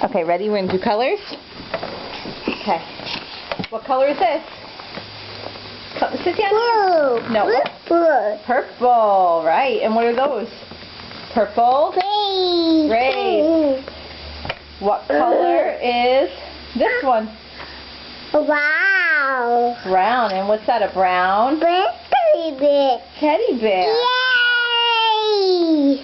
Okay, ready? We're going to do colors? Okay. What color is this? Sit down. Blue. No. Blue. Purple. Right. And what are those? Purple. Green. Great. What color is this one? Wow. Brown. And what's that? A brown? Teddy bear. Teddy bear. Yay!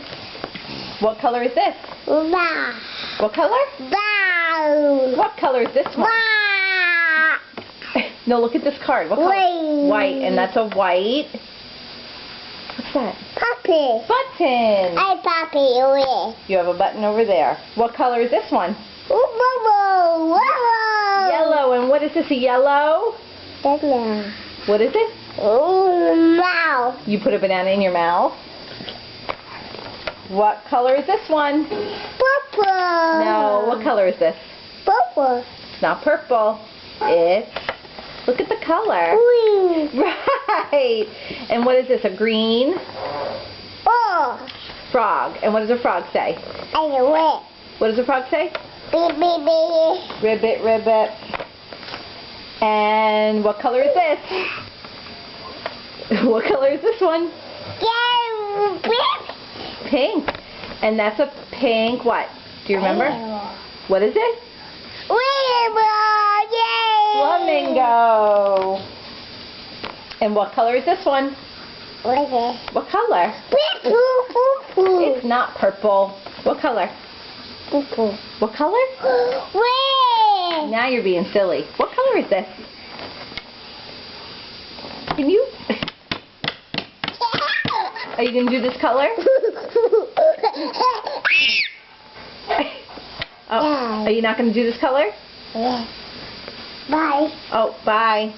What color is this? Wow. What color? Wow. What color is this one? Wow. No, look at this card. What color? White. White. And that's a white. What's that? Puppy. Button. Hey, puppy, away. You have a button over there. What color is this one? Whoa, whoa. Yellow. And what is this? A yellow? Yellow. What is it? Oh, mouth. You put a banana in your mouth. What color is this one? Purple. No. What color is this? Purple. It's not purple. It's... Look at the color. Green. Right. And what is this? A green? Oh. Frog. And what does a frog say? And away. What does a frog say? Beep, beep, beep. Ribbit, ribbit. And what color is this? What color is this one? Yay, beep. Pink. And that's a pink what? Do you remember? What is it? Rainbow, yay. Flamingo. And what color is this one? What is it? What color? Beep, poo, poo, poo. It's not purple. What color? Poo, poo. What color? Red. Now you're being silly. What color is this? Can you? Are you going to do this color? Oh, are you not going to do this color? Yeah. Bye. Oh, bye.